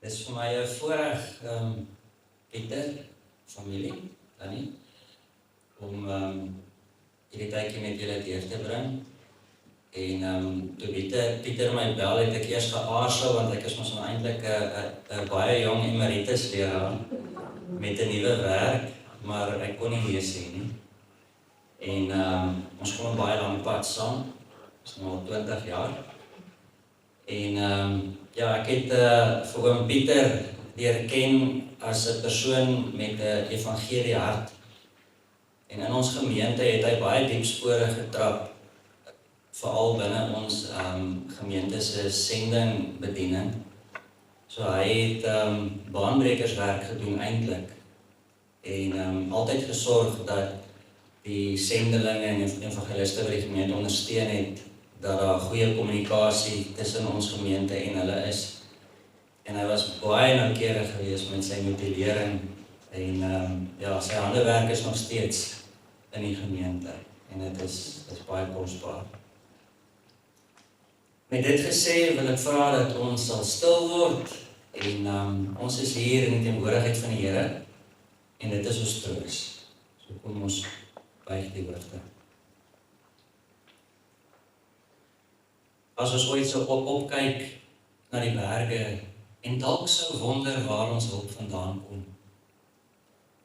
Dis vir my 'n voorreg, Pieter, familie, Danny, om hierdie tydjie met julle deur te bring. En toe Pieter my bel, het ek eers geaarsel, want ek is mos nou eintlik 'n baie jong emeritus leraar met 'n nuwe werk, maar ek kon nie nee sê nie. En ons kom 'n baie lang pad saam, is nou al 20 jaar. En ja, ek het vir oom Pieter leer ken as 'n persoon met 'n evangelie hart. En in ons gemeente het hy baie diep spore getrap, veral binne ons gemeente se sendingbediening. So hy het baanbrekerswerk gedoen eintlik. En altyd gesorg dat die sendelinge en evangeliste by die gemeente ondersteun het, dat daar goeie kommunikasie tussen ons gemeente en hulle is. En hy was baie noukeurig geweest met sy motivering. En ja, sy handewerk is nog steeds in die gemeente. En dit is baie kosbaar. Met dit gesê wil ek vra dat ons sal stil word. En ons is hier in die teenwoordigheid van die Here. En dit is ons troos. So kom ons buig die hoofde. As ons ooit so opkyk na die berge en dalk sou wonder waar ons hulp vandaan kom,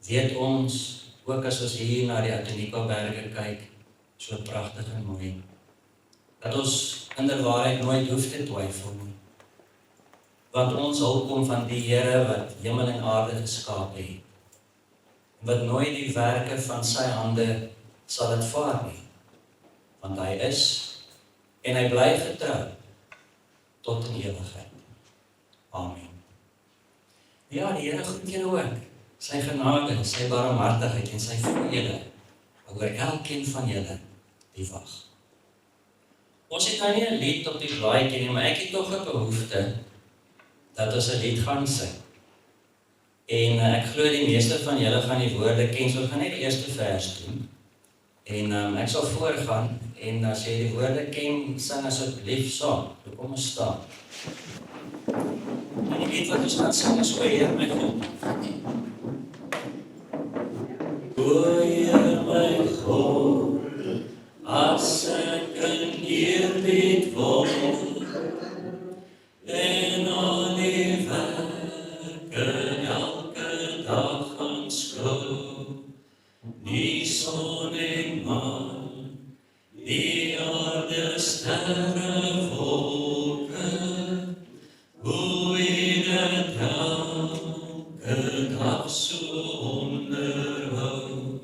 weet ons, ook as ons hier na die Atonika-berge kyk, so pragtig en mooi, dat ons inderwaarheid nooit hoef te twyfel nie. Want ons hulp kom van die Here wat hemel en aarde geskaap het, wat nooit die werke van sy hande sal dit vaar nie, want hy is en hy bly getrou tot in ewigheid. Amen. Ja, die Here groet julle ook. Sy genade, sy barmhartigheid en sy vrede oor elkeen van julle die wag. Ons het nou nie 'n lied op die blaadjie nie, maar ek het tog 'n behoefte dat ons 'n lied gaan sing. En ek glo die meeste van julle gaan die woorde ken, so ek gaan net die eerste vers doen. En ek sal voorgaan, en as jy die woorde ken, sing asseblief saam. So kom ons staan. En jy weet wat ons gaan sing, is O Heer my God. O Heer my God, as ek in eerbied word, en al die werke elke dag aanskou, die son en maan, die aarde, sterre, wolke, hoe U dit elke dag so onderhou,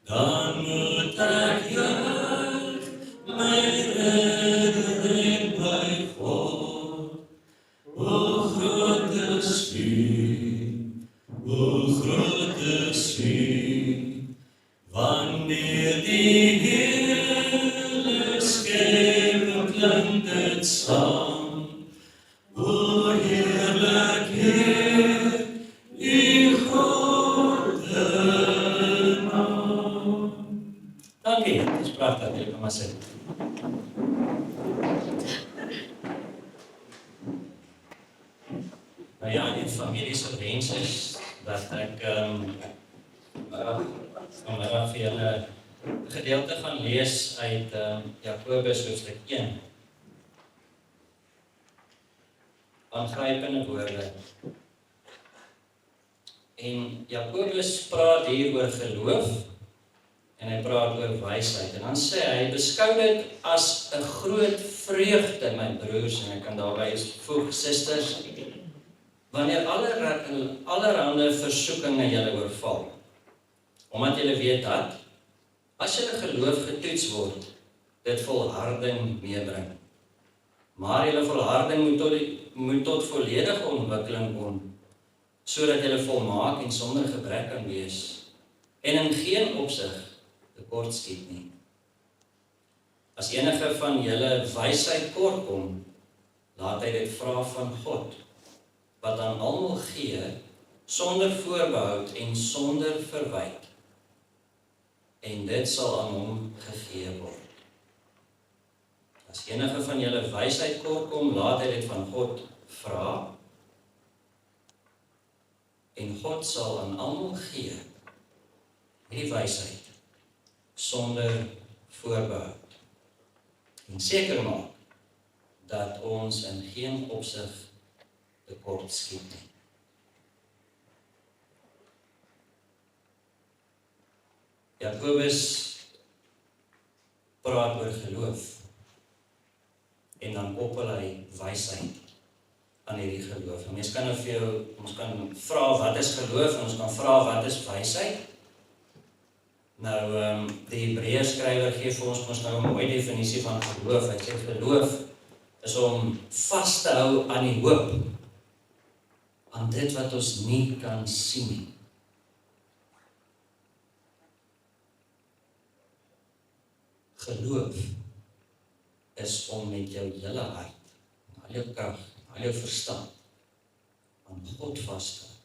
dan moet ek juig, my Redder en my God. O groot is U, o groot is U, wanneer die hele skepping klink dit saam. O heerlik Heer, U grote naam. Dankie, dit is pragtig, jy kan maar sit. Nou ja, die familie se wens is dat ek vanmiddag vir julle 'n gedeelte gaan lees uit Jakobus hoofstuk 1. Aangrypende woorde. En Jakobus praat hier oor geloof en hy praat oor wysheid. En dan sê hy, beskou dit as 'n groot vreugde, my broers, en ek kan daarby voeg, susters, wanneer allerhande versoekinge julle oorval. Omdat julle weet dat, as julle geloof getoets word, dit volharding meebring. Maar julle volharding moet tot volledige ontwikkeling kom, sodat julle volmaak en sonder gebrek kan wees, en in geen opsig tekortskiet nie. As enige van julle wysheid kortkom, laat hy dit vra van God, wat aan almal gee, sonder voorbehoud en sonder verwyte. En dit sal aan hom gegee word. As enige van julle wysheid kortkom, laat hy dit van God vra, En God sal aan almal gee, hierdie wysheid, sonder voorbehou. En seker maak, dat ons in geen opsig tekort skiet nie. Jakobus praat oor geloof, en dan koppel hy wysheid aan hierdie geloof. En mens kan nou vir jou, ons kan vra wat is geloof, en ons kan vra wat is wysheid. Nou, die Hebreërs skrywer gee vir ons nou 'n mooi definisie van geloof. Hy sê geloof is om vas te hou aan die hoop, aan dit wat ons nie kan sien nie. Geloof is om met jou hele hart, al jou krag, al jou verstand, aan God vas te hou.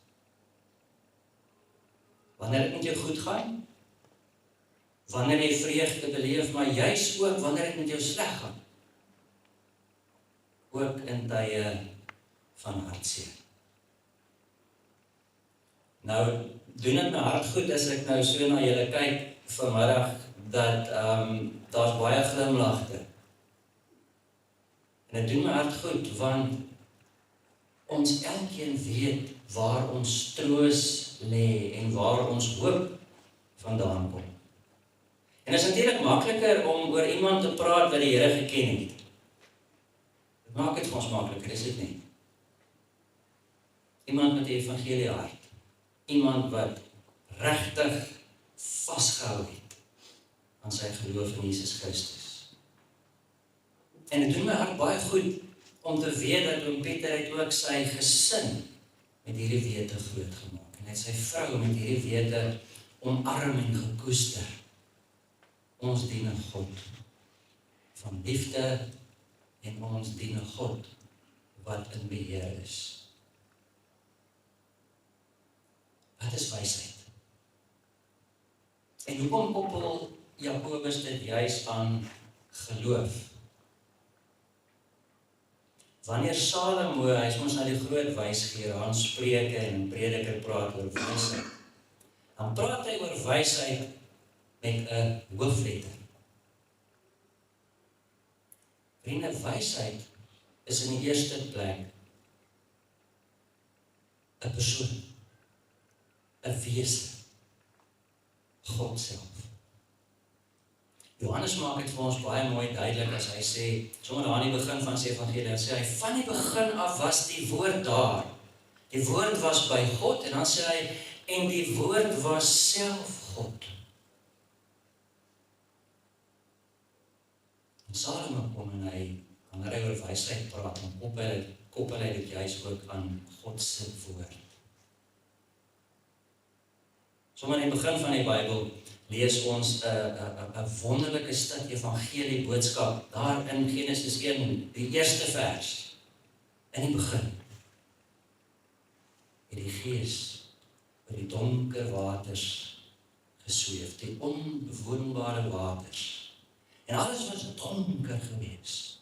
Wanneer dit met jou goed gaan, wanneer jy vreugde beleef, maar juis ook wanneer dit met jou sleg gaan, ook in tye van hartseer. Nou, doen dit my hart goed as ek nou so na julle kyk vanmiddag, dat daar's baie glimlagte. En dit doen my hart goed, want ons elkeen weet waar ons troos lê en waar ons hoop vandaan kom. En dit is natuurlik makliker om oor iemand te praat wat die Here geken het. Dit maak dit vir ons makliker, is dit nie? Iemand met die evangelie hart. Iemand wat regtig vasgehou het aan sy geloof in Jesus Christus. En dit doen my hart baie goed om te weet dat oom Pieter het ook sy gesin met hierdie wete groot gemaak. En hy het sy vrou met hierdie wete omarm en gekoester. Ons dien 'n God van liefde en ons dien 'n God wat in beheer is. Wat is wysheid? En hoekom koppel Jakobus dit juis aan geloof? Wanneer Salomo, hy is ons nou die groot wysgeer, aan Spreuke en Prediker praat oor wysheid, dan praat hy oor wysheid met 'n hoofletter. Vriende, wysheid is in die eerste plek 'n persoon, 'n wese, God self. Johannes maak dit vir ons baie mooi duidelik as hy sê, sommer aan die begin van sy evangelie, dan sê hy, van die begin af was die woord daar. Die woord was by God, en dan sê hy, en die woord was self God. En Salomo kom en hy, wanneer hy oor wysheid praat, dan koppel hy dit juist ook aan God se woord. Sommer in die begin van die Bybel lees ons 'n wonderlike stuk evangelie boodskap, daar in Genesis 1, die eerste vers. In die begin het die Gees oor die donker waters gesweef, die onbewoonbare waters. En alles was donker gewees,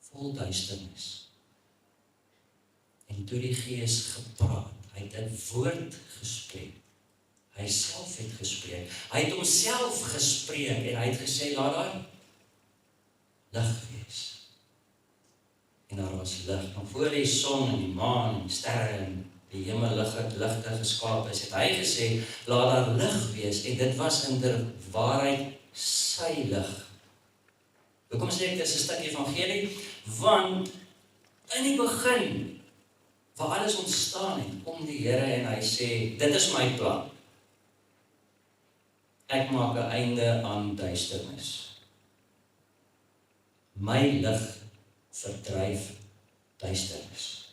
vol duisternis. En toe die Gees gepraat, hy het 'n woord gespreek. Hy self het gespreek. Hy het homself gespreek en hy het gesê, laat daar lig wees. En daar was lig. Maar voor die son en die maan en die sterre en die hemel ligte geskaap is, het hy gesê, laat daar lig wees. En dit was in der waarheid sy lig. Hoekom sê ek, dit is 'n stuk evangelie? Want in die begin, waar alles ontstaan het, kom die Here en hy sê, dit is my plan. Ek maak 'n einde aan duisternis. My lig verdryf duisternis.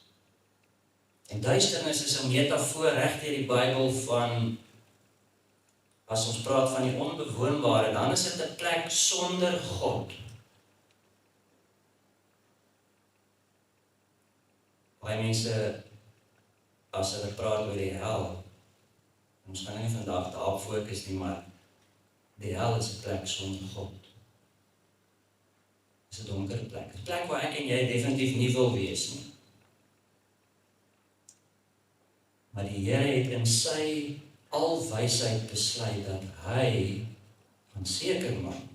En duisternis is 'n metafoor reg deur die Bybel van, as ons praat van die onbewoonbare, dan is dit 'n plek sonder God. Baie mense, as hulle praat oor die hel, ons kan nie vandag daarop fokus nie, maar die hel is 'n plek sonder God. Dit is 'n donker plek. 'n Plek waar ek en jy definitief nie wil wees nie. Maar die Here het in sy alwysheid besluit dat hy gaan seker maak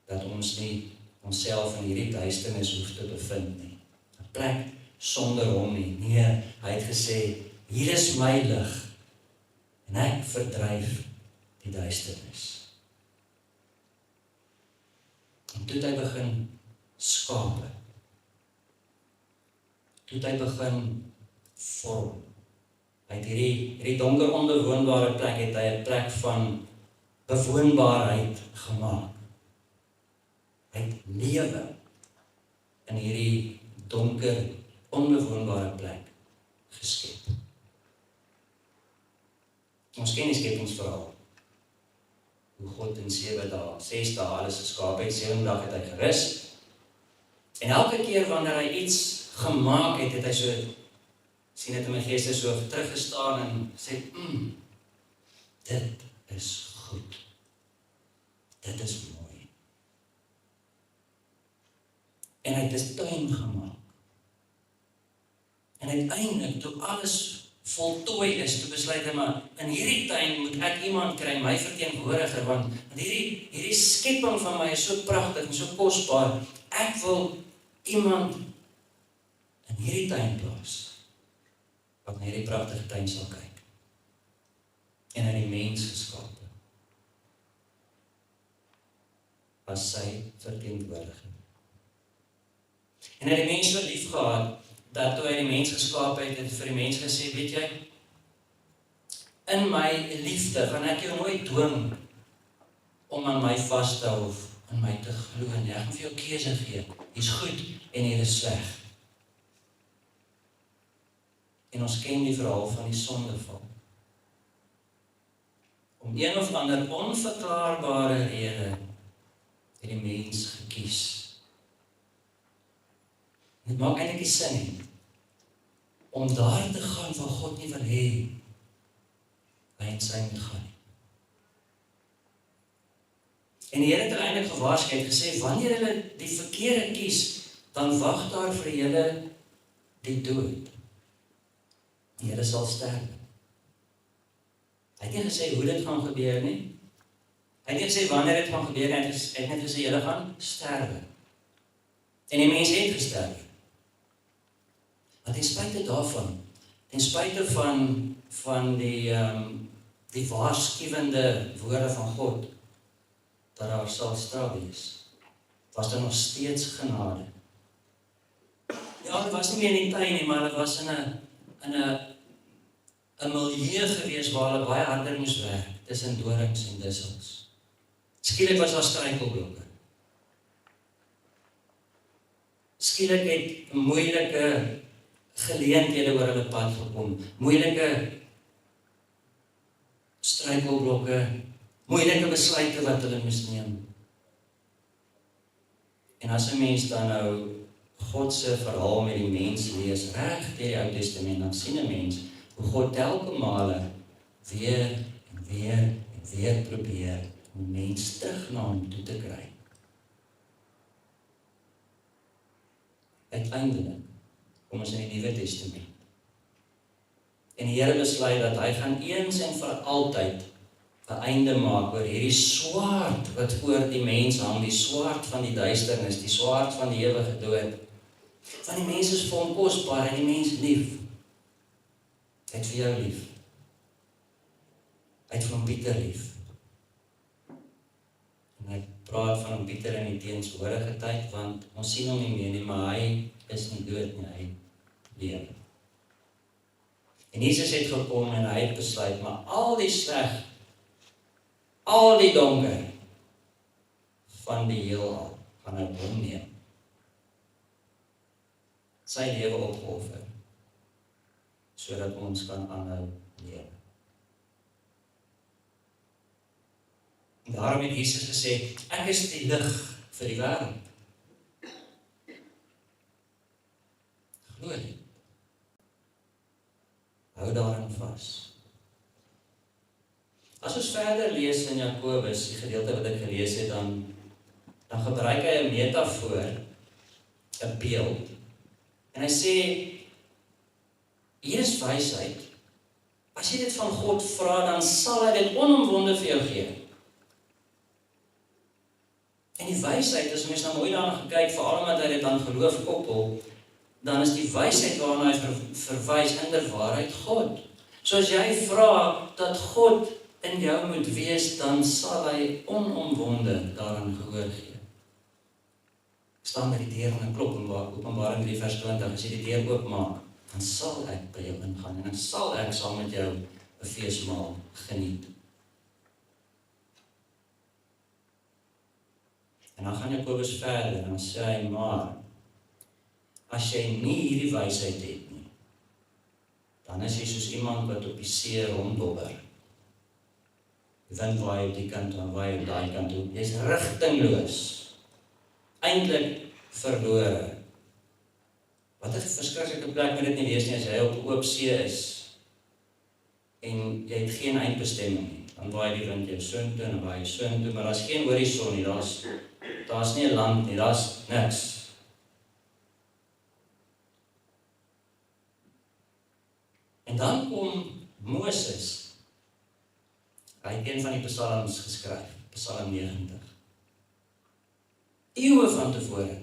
dat ons nie onsself in hierdie duisternis hoef te bevind nie. 'n Plek sonder hom nie. Nee, hy het gesê, hier is my lig en ek verdryf die duisternis. En toe het hy begin skape. Toe het hy begin vorm. Hy het hierdie donker onbewoonbare plek, het hy 'n plek van bewoonbaarheid gemaak. Hy het lewe in hierdie donker, onbewoonbare plek geskep. Ons ken die skepingsverhaal. Hoe God in 7 dae, 6 dae alles geskaap het, 7de dag het hy gerus. En elke keer wanneer hy iets gemaak het, het hy so, sien dit in my gees, so teruggestaan en sê, dit is goed. Dit is mooi. En hy het 'n tuin gemaak. En uiteindelik, toe alles voltooi is, toe besluit hy, maar in hierdie tuin moet ek iemand kry, my verteenwoordiger, want hierdie skepping van my is so pragtig en so kosbaar. Ek wil iemand in hierdie tuin plaas, wat na hierdie pragtige tuin sal kyk. En hy het die mens geskaap as sy verteenwoordiger. En hy het die mens so lief gehad, dat toe hy die mens geskaap het, het vir die mens gesê, weet jy, in my liefde gaan ek jou nooit dwing om aan my vas te hou of aan my te glo nie. Ek gaan vir jou keuse gee. Hier's goed en hier is sleg. En ons ken die verhaal van die sondeval. Om een of ander onverklaarbare rede het die mens gekies. Dit maak eintlik nie sin nie, om daar te gaan waar God nie wil hê, hy en sy moet gaan nie. En die Here het eintlik gewaarsku, het gesê, wanneer hulle die verkeerde kies, dan wag daar vir julle die dood. Julle sal sterwe. Hy het nie gesê hoe dit gaan gebeur nie. Hy het nie gesê wanneer dit gaan gebeur nie, hy het net gesê julle gaan sterwe. En die mens het gesterf. Maar ten spyte daarvan, ten spyte van die waarskuwende woorde van God, dat daar sal straf wees, was daar nog steeds genade. Ja, dit was nie meer in die tuin nie, maar dit was in 'n milieu gewees waar hulle baie harder moes werk, tussen dorings en dussels. Skielik was daar struikelblokke. Skielik het moeilike geleenthede oor hulle pad gekom, moeilike struikelblokke, moeilike besluite wat hulle moes neem. En as 'n mens dan nou God se verhaal met die mens lees, reg deur die Ou Testament, dan sien 'n mens hoe God telke male weer en weer probeer om mens terug na hom toe te kry. Uiteindelik kom ons in die Nuwe Testament. En die Here besluit dat hy gaan eens en vir altyd 'n einde maak oor hierdie swaard wat oor die mens hang, die swaard van die duisternis, die swaard van die ewige dood. Want die mens is vir hom kosbaar en die mens lief. Hy het vir jou lief. Hy het van Pieter lief. En hy praat van Pieter in die teenswoordige tyd, want ons sien hom nie meer nie, maar hy is nie dood nie, hy lewe. En Jesus het gekom en hy het besluit, maar al die sleg, al die donker van die heelal gaan hy hom neem. Sy lewe opgeoffer, sodat ons kan aanhou lewe. En daarom het Jesus gesê, ek is die lig vir die wêreld. Glo dit. Hou daarin vas. As ons verder lees in Jakobus, die gedeelte wat ek gelees het, dan gebruik hy 'n metafoor, 'n beeld. En hy sê, hier is wysheid As jy dit van God vra, dan sal hy dit onomwonde vir jou gee. En die wysheid, as mens nou mooi daarna gekyk, veral omdat hy dit aan geloof koppel, dan is die wysheid waarna hy verwys inderwaarheid God. So as jy vra dat God in jou moet wees, dan sal hy onomwonde daaraan gehoor gee. Ek staan by die deur en ek klop in Openbaring 3 vers 20, as jy die deur oopmaak, dan sal ek by jou ingaan en dan sal ek saam met jou 'n feesmaal geniet. En dan gaan Jakobus verder en dan sê hy, maar as jy nie hierdie wysheid het nie, dan is jy soos iemand wat op die see ronddobber. Die wind waai op die kant en waai op daai kant toe. Jy's rigtingloos. Eintlik verlore. Wat 'n verskriklike plek moet dit nie wees nie as jy op 'n oop see is en jy het geen eindbestemming nie. Dan waai die wind jou soontoe en waai soontoe, maar daar's geen horison nie, daar's nie 'n land nie, daar's niks. En dan kom Moses. Hy het een van die psalms geskryf, Psalm 90. Eeue van tevore.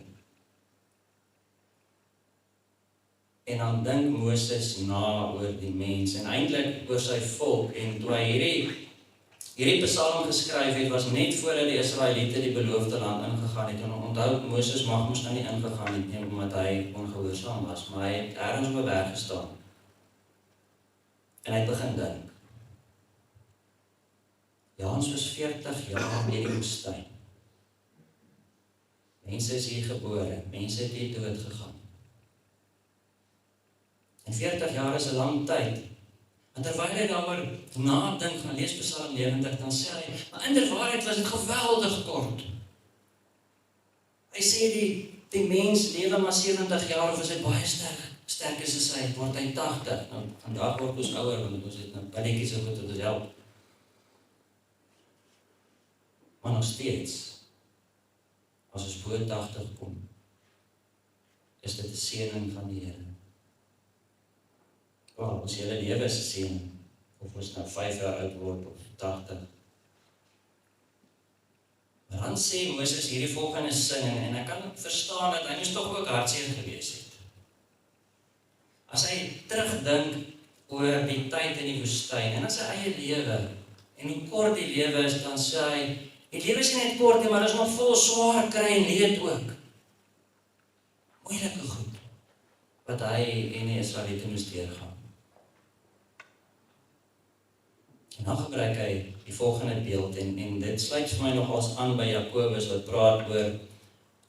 En dan dink Moses na oor die mens en eintlik oor sy volk en toe hy hierdie psalm geskryf het, was net voordat die Israeliete die beloofde land ingegaan het. En onthou, Moses moes nou nie ingegaan het nie, omdat hy ongehoorsaam was, maar hy het ergens op 'n berg gestaan. En hy begin dink. Ja, ons was 40 jaar in die woestyn. Mense is hier gebore, mense het hier dood gegaan. En 40 jaar is 'n lang tyd. En terwyl hy daaroor nadink, gaan lees Psalm 90, dan sê hy, maar inderwaarheid was dit geweldig kort. Hy sê die mens lewe maar 70 jaar, of is dit baie sterk is hy, word hy 80. Nou, vandag word ons ouer, want ons het nou balletjies so goed wat ons help. Maar nog steeds, as ons bo 80 kom, is dit 'n seëning van die Here. Ons hele lewe is 'n seëning, of ons nou 5 jaar oud word, of 80. Maar dan sê Moses hierdie volgende sin, en ek kan verstaan dat hy moes tog ook hartseer gewees het. As hy terugdink oor die tyd in die woestyn, en aan sy eie lewe, en hoe kort die lewe is, dan sê hy, die lewe is nie net kort nie, maar is nog vol swaar kry en leed ook. Moeilike goed, wat hy en die Israeliete moes deurgaan. En dan gebruik hy die volgende beeld, en dit sluit vir my nogals aan by Jakobus, wat praat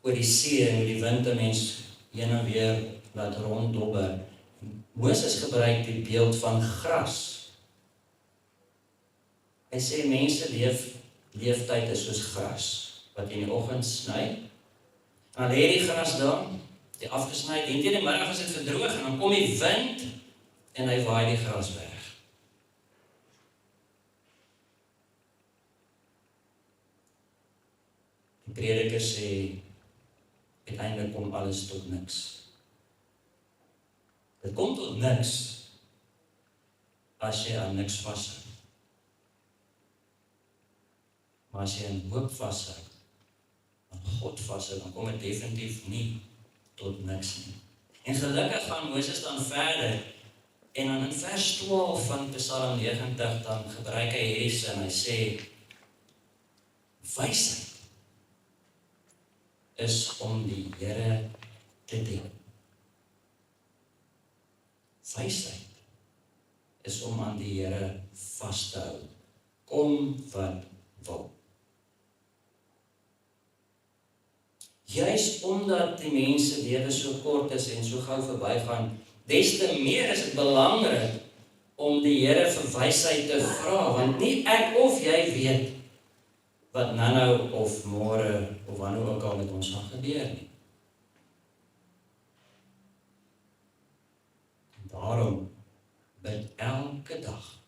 oor die see, en hoe die wind 'n mens heen en weer laat ronddobber. Moses gebruik die beeld van gras. Hy sê mense leeftyd is soos gras, wat jy in die oggend sny, en dan lê die gras daar, die afgesny, en teen die middag is dit verdroog, en dan kom die wind, en hy waai die gras weg. Die prediker sê, uiteindelik kom alles tot niks. Dit kom tot niks, as jy aan niks vashou. Maar as jy aan hoop vashou, aan God vashou, dan kom dit definitief nie tot niks nie. En gelukkig gaan Moses dan verder, en dan in vers 12 van Psalm 90, dan gebruik hy hierdie en hy sê, wysheid is om die Here te dien. Wysheid is om aan die Here vas te hou, kom wat wil. Juist omdat die mens se lewe so kort is en so gou verbygaan, des te meer is dit belangrik om die Here vir wysheid te vra, want nie ek of jy weet wat nou of môre of wanneer ook al met ons gaan gebeur nie. Daarom bid elke dag,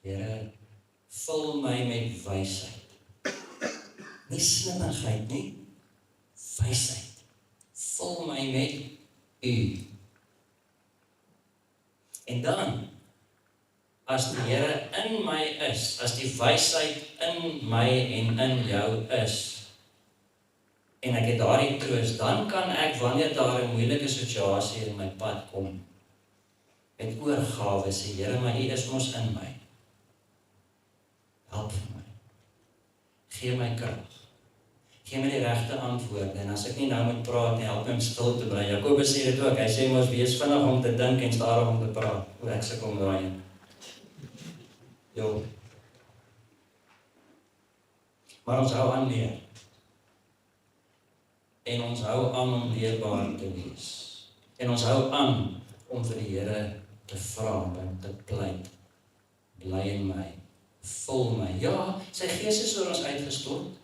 Here, vul my met wysheid. Nie slimmigheid nie, wysheid. Vul my met U. En dan, as die Here in my is, as die wysheid in my en in jou is, en ek het daardie troos, dan kan ek, wanneer daar 'n moeilike situasie in my pad kom, met oorgawe sê, Here, maar U is mos in my. Help vir my. Gee my krag. Gee my die regte antwoorde, en as ek nie nou moet praat nie, help my om stil te bly. Jakobus sê dit ook, hy sê mos, wees vinnig om te dink en stadig om te praat. O, ek sukkel met daai een. Jo. Maar ons hou aan leer. En ons hou aan om leerbaar te wees. En ons hou aan om vir die Here te vra en te pleit. Bly in my, vul my. Ja, sy Gees is oor ons uitgestort.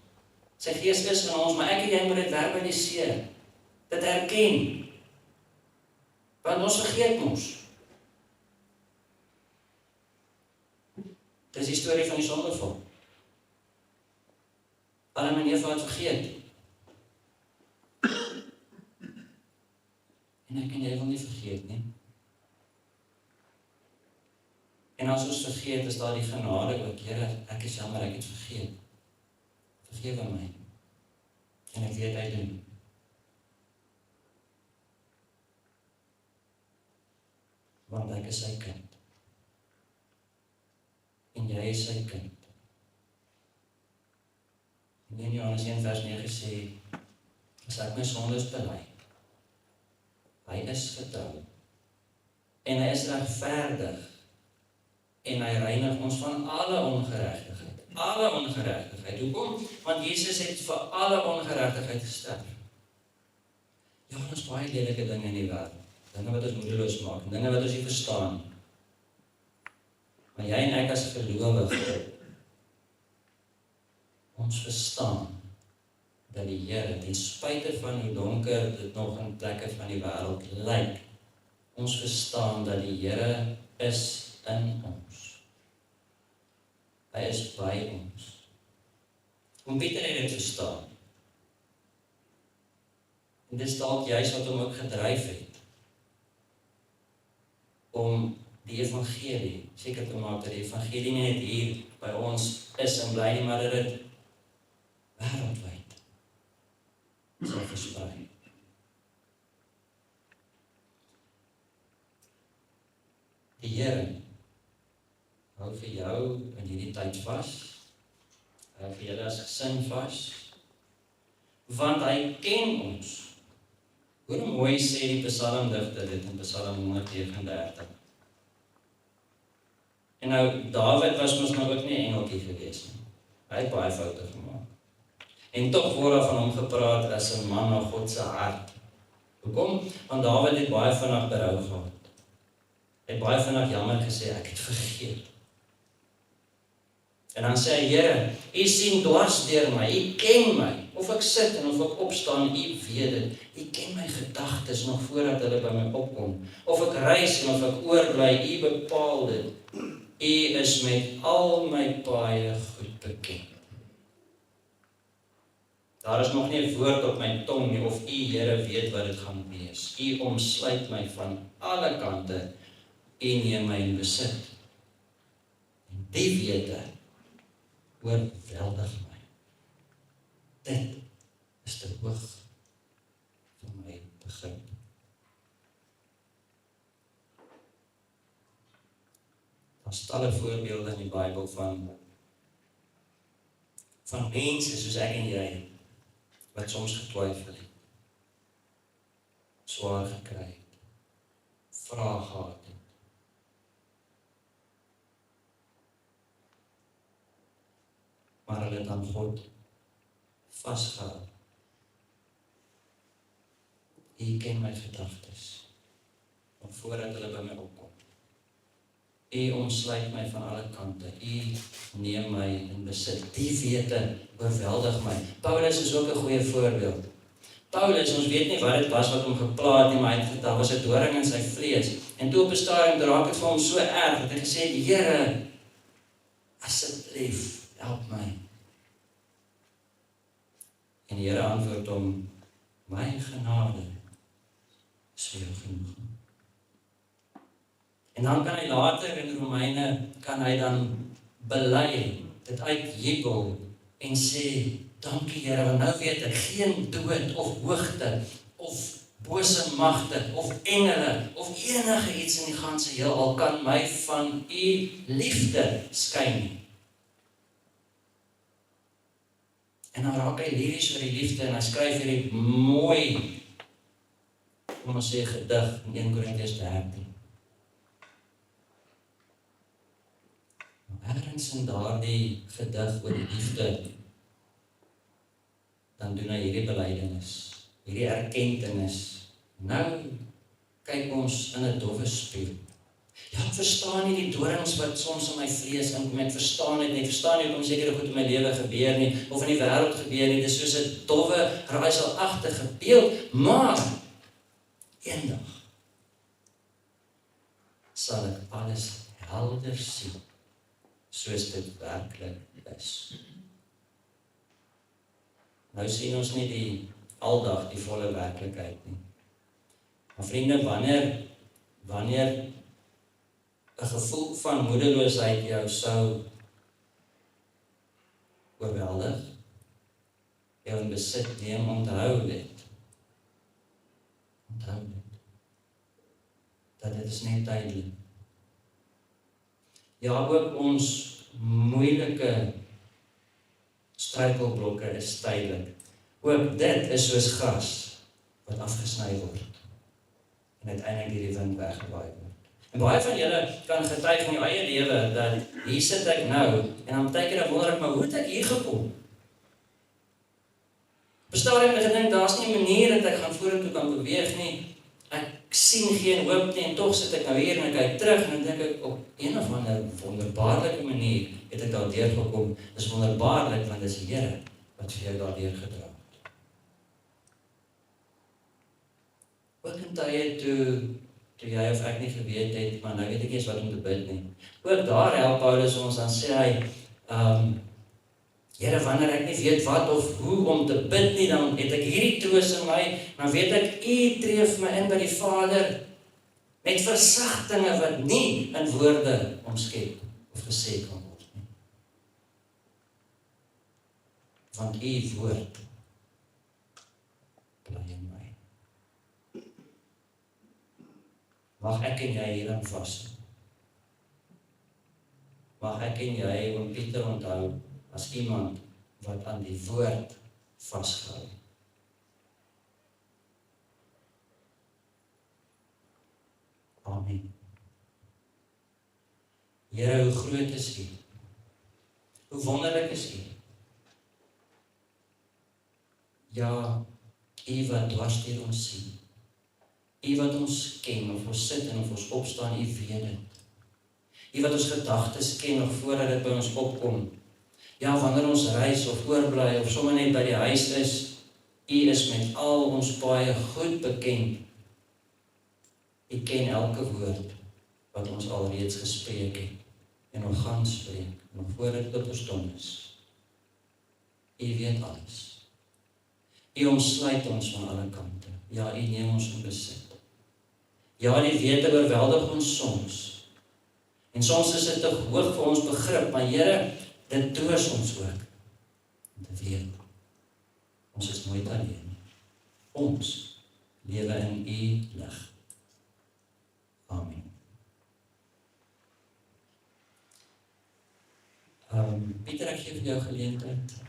Sy Gees is in ons, maar ek en jy moet dit verbaliseer. Dit erken. Want ons vergeet mos. Dis die storie van die sondeval. Adam en Eva het vergeet. En ek en jy wil nie vergeet nie. En as ons vergeet, is daar die genade ook, Here, ek is jammer, ek het vergeet. Vergewe my. En ek weet hy doen. Want ek is sy kind. En jy is sy kind. En in Johannes 1 vers 9 sê, as ek my sondes bely, hy is getrou, en hy is regverdig, en hy reinig ons van alle ongeregtigheid. Alle ongeregtigheid. Hoekom? Want Jesus het vir alle ongeregtigheid gesterf. Ja, ons is baie lelike dinge in die wêreld. Dinge wat ons moedeloos maak, dinge wat ons nie verstaan. Maar jy en ek as gelowige, ons verstaan dat die Here, ten spyte van hoe donker dit nog in plekke van die wêreld lyk, ons verstaan dat die Here is in ons. Hy is by ons. Hoe beter hy dit verstaan? En dis dalk juist wat hom ook gedryf het, om die evangelie, seker te maak dat die evangelie nie net hier by ons is en bly nie, maar dat dit wêreldwyd sal versprei. Die Here hou vir jou in hierdie tyd vas, hou vir julle as gesin vas, want hy ken ons. Hoe mooi sê die psalmdigter dit in Psalm 139. En nou, Dawid was mos nou ook nie 'n engeltjie gewees nie. Hy het baie foute gemaak. En tog word daar van hom gepraat as 'n man na God se hart. Hoekom? Want Dawid het baie vinnig berou gehad. Hy het baie vinnig jammer gesê, ek het vergeet. En dan sê hy, Here, U sien dwars deur my, U ken my. Of ek sit en of ek opstaan, U weet dit. U ken my gedagtes nog voordat hulle by my opkom. Of ek reis en of ek oorbly, U bepaal dit. U is met al my paaie goed bekend. Daar is nog nie 'n woord op my tong nie, of U, Here, weet wat dit gaan wees. U omsluit my van alle kante, U neem my in besit. En die wete oorweldig my. Dit is te hoog vir my begrip. Daar's talle voorbeelde in die Bybel van mense soos ek en jy, wat soms getwyfel het, swaar gekry het, vrae gehad het. Maar hulle het aan God vasgehou. U ken my gedagtes, nog voordat hulle by my opkom. U omsluit my van alle kante, U neem my in besit. Die wete oorweldig my. Paulus is ook 'n goeie voorbeeld. Paulus, ons weet nie wat dit was wat hom gepla het nie, maar daar was 'n doring in sy vlees. En toe op 'n stadium raak dit vir hom so erg, dat hy gesê het, Here, asseblief, help my. En die Here antwoord hom, my genade is vir jou genoeg. En dan kan hy later in Romeine, kan hy dan bely, dit uitjubel en sê, dankie Here, want nou weet ek, geen dood of hoogte, of bose magte, of engele, of enige iets in die ganse heelal kan my van u liefde skei nie. En dan raak hy lyrisch oor die liefde, en hy skryf hierdie mooi, kom ons sê gedig in 1 Korintiërs 13. Ergens in daardie gedig oor die liefde, dan doen hy hierdie belydenis, hierdie erkentenis. Nou kyk ons in 'n dowwe spieël. Ja, ek verstaan nie die dorings wat soms in my vlees inkom, ek verstaan dit nie, ek verstaan nie hoekom sekere goed in my lewe gebeur nie, of in die wêreld gebeur nie, dit is soos 'n dowwe, raaiselagtige beeld, maar eendag sal ek alles helder sien, soos dit werklik is. Nou sien ons nie die aldag die volle werklikheid nie. Maar vriende, wanneer 'n gevoel van moedeloosheid jou sou oorweldig, jou in besit neem, onthou dit, dat dit is net tydelik. Ja, ook ons moeilike struikelblokke is tydelik. Ook dit is soos gras wat afgesny word en uiteindelik deur die wind weggewaai word. En baie van julle kan getuig in jou eie lewe dat hier sit ek nou en dan baie keer wonder ek, maar hoe het ek hier gekom? Bestaan ek gedink daar's nie 'n manier dat ek gaan vorentoe kan beweeg nie. Ek sien geen hoop nie en tog sit ek nou hier en ek kyk terug en dan dink ek op een of ander wonderbaarlike manier het ek daardeur gekom. Dis wonderbaarlik want dis die Here wat vir jou daardeur gedra het. Ook in tye toe jy of ek nie geweet het, maar nou weet ek eers wat om te bid nie. Ook daar help Paulus ons, dan sê hy, Here, wanneer ek nie weet wat of hoe om te bid nie, dan het ek hierdie troos in my, dan weet ek, U tree vir my in by die Vader, met versagtinge wat nie in woorde omskep of gesê kan word nie. Want U woord bly in my. Mag ek en jy hierin vas. Mag ek en jy oom Pieter onthou as iemand wat aan die woord vasgehou. Amen. Here, hoe groot is U? Hoe wonderlik is U? Ja, U wat dwars deur ons sien. U wat ons ken, of ons sit en of ons opstaan, U weet dit. U wat ons gedagtes ken, nog voordat dit by ons opkom. Ja, wanneer ons reis of oorbly, of sommer net by die huis is, U is met al ons paaie goed bekend. U ken elke woord wat ons alreeds gespreek het, en nog gaan spreek, nog voordat dit op ons tong is. U weet alles. U omsluit ons van alle kante. Ja, U neem ons in besit. Ja, die wete oorweldig ons soms. En soms is dit te hoog vir ons begrip, maar Here, dit troos ons ook. Om te weet, ons is nooit alleen. Ons lewe in U lig. Amen. Pieter, ek gee vir jou geleentheid.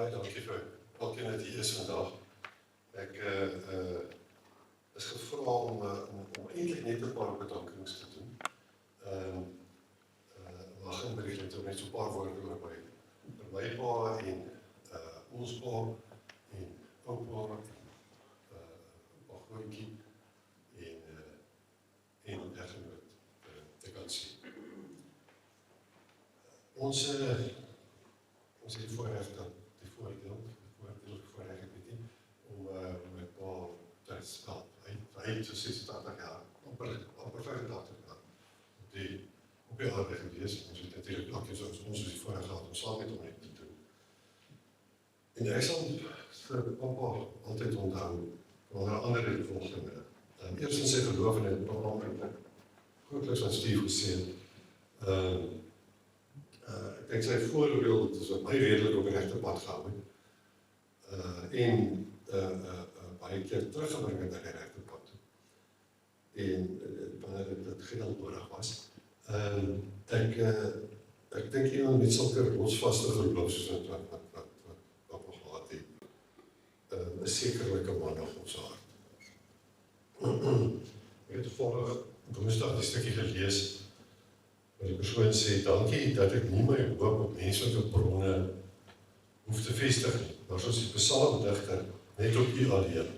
Baie dankie vir elkeen wat hier is vandag. Ek is gevra om eintlik net 'n paar bedankings te doen. Mag in bericht om net so en oupa, grootjie en eggenoot te kan sien. Ons het die voorreg dat die voordeel om my pa te help. Hy het so 86 jaar, amper 85 jaar, op die aarde gewees, en so het natuurlijk ons die voorreg gehad om saam met hom net te doen. En ek sal vir papa altyd onthou, onder andere die volgende. Eers in sy geloof en het papa grootliks aan Steve gesê, ek dink sy voorbeeld is wat my redelik op die regte pad gehou het, en baie keer teruggebring het na die regte pad toe. En wanneer dit geld nodig was. Ek dink iemand met sulke rotsvaste geloof soos wat papa gehad het, is sekerlik 'n man op ons hart. Ek het toevallig Woensdag die stukkie gelees, waar die persoon sê, dankie dat ek nie my hoop op menslike bronne hoef te vestig nie, maar soos die psalmdigter, net op U alleen.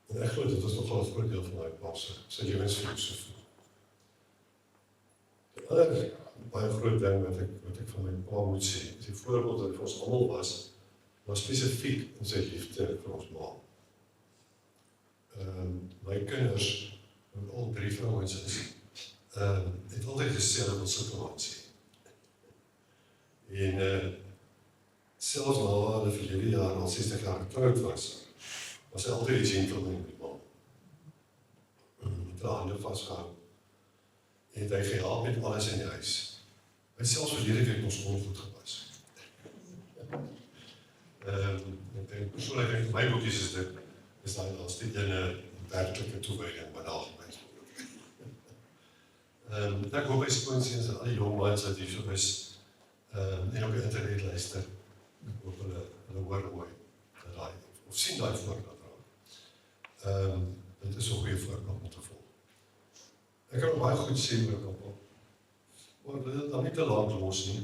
En ek glo, dit was nogal 'n groot deel van my pa se lewensfilosofie. Die ander baie groot ding wat ek van my pa moet sê, is die voorbeeld wat vir ons almal was spesifiek in sy liefde vir ons ma. My kinders, wat al 3 vrouens is, het altyd gesê dat ons situasie. En selfs na hulle verlede jaar, al 60 jaar getrouwd was hy altyd die gentleman met ma. Met die hande vastgehou. En hy gehelp met alles in die huis. Hy het selfs verlede week ons ongoed gewas. Ek dink persoonlik in my boekies is dit, is daar als die ene werklike toewijding by daar gewees word. Ek hoop by skoonseens en al die jongmans wat hier so is, en op die internet luister, ek hoop hulle hoor mooi, of sien die voorbeeld raak. Dit is 'n goeie voorbeeld om te volg. Ek kan baie goed sê oor papa, maar dit dan nie te lank los nie,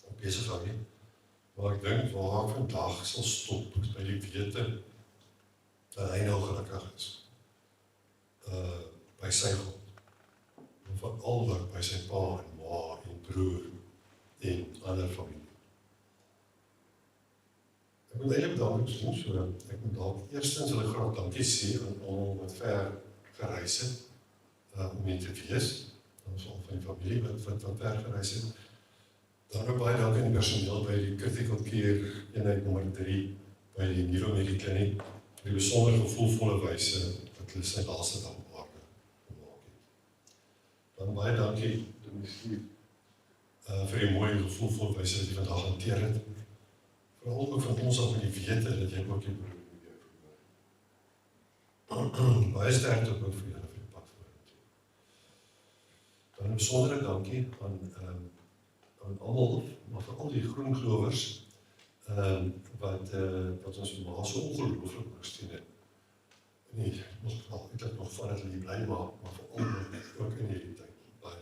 op besig hou nie, maar ek dink waar ek vandag sal stop, is by die wete, dat hy nou gelukkig is, by sy God, en van alweg by sy pa en ma en broer en ander familie. Ek moet eintlik bedank so, ek moet dalk eerstens hulle graag dankie sê aan almal wat ver gereis het, om hier te wees, dan is al van die familie wat ver gereis het. Dan ook baie dank aan die personeel by die critical care eenheid nommer 3 by die Neuromedikliniek, vir die besonder gevoelvolle wyse wat hulle sy laaste dag op aarde gemaak het. Dan baie dankie vir die mooie gevoelvolle wyse wat jy vandag hanteer het. Vooral ook van ons af in die wete dat jy ook die broer weer verhoor. Baie sterkte ook vir julle vir die pad vorentoe. Dan 'n besondere dankie aan almal, maar veral die groenglowers, wat ons ma so ongelooflik ondersteun het. Nee, nog van het hulle bly maar veral ook in hierdie tyd. Baie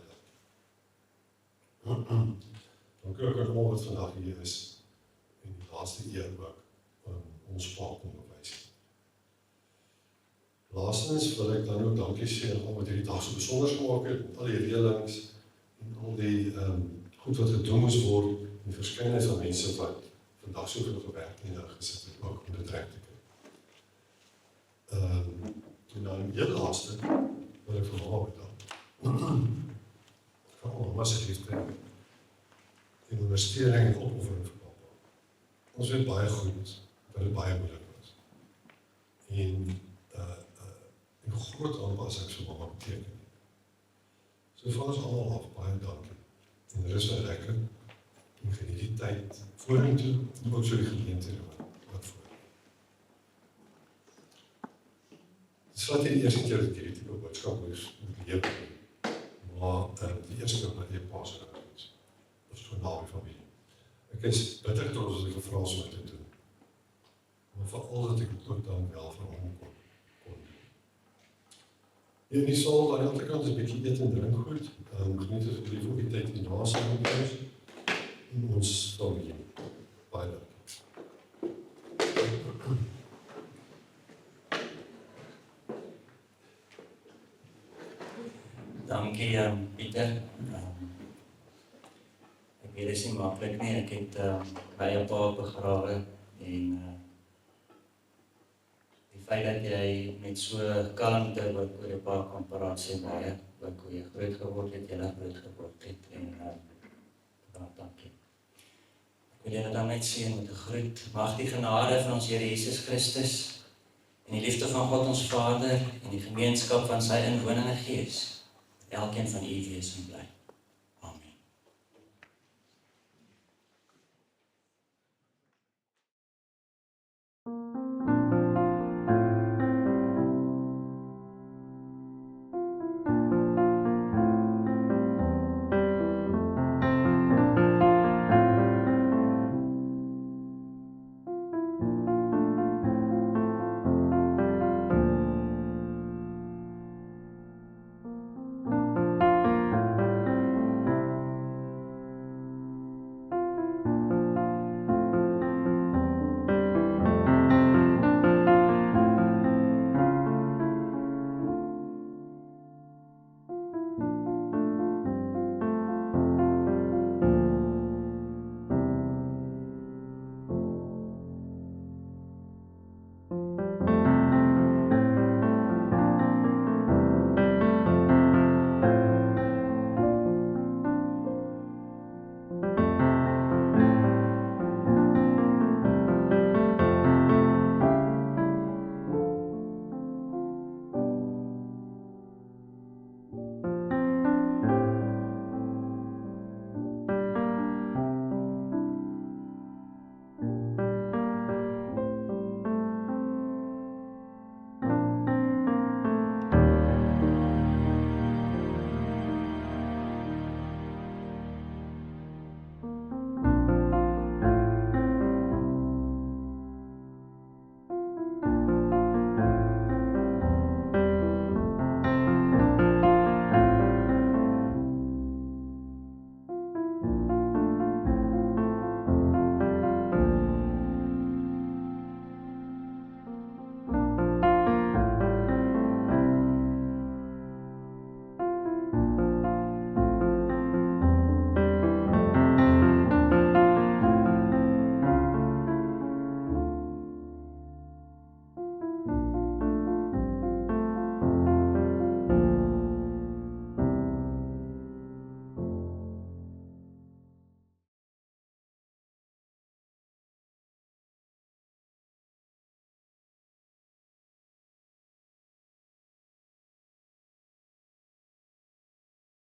dankie. Dan kyk ek almal wat vandag hier is, en die laaste eer ook, ons pa kom bewys. Laastens wil ek dan ook dankie sê aan almal wat hierdie dag so besonders gemaak het, met al die reëlings, en al die goed wat gedoen moes word, en die verskeidenheid van mense wat vandag soveel gewerk en gesit het, ook om dit reg te kry. En dan die laaste, wil ek vir ma bedank. Vir almal se liefde, en ondersteuning en opoffering vir papa. Ons weet baie goed, dat dit baie moeilik was. En groot aanpassing so mama beteken. So van ons almal af, baie dankie. En rus wel lekker, en geniet die tyd vorentoe, en ook so die geleenthede wat voor. Dit is wat die eerste keer dat ek hierdie tipe boodskap moes leef, maar die eerste keer dat ek pas is, dat is van die familie. Ek is bitter trots as ek gevra om dit te doen, maar veral dat ek het ook dan wel vir hom kon doen. In die saal, aan die andere kant is 'n bietjie eet en drink goed, geniet asseblief ook die tyd hierna saam met ons, en ons familie. Baie dankie. Dankie Pieter. Ek weet dit is nie maklik nie. Ek het by 'n pa begrawe en die feit dat jy met so kalmte oor die pa kan praat sê baie ook hoe jy groot geword het, jy groot geword het en baie dankie. Ek wil julle dan net seën met 'n groet. Mag die genade van ons Here Jesus Christus en die liefde van God ons Vader en die gemeenskap van sy inwonende Gees elkeen van u wees en bly.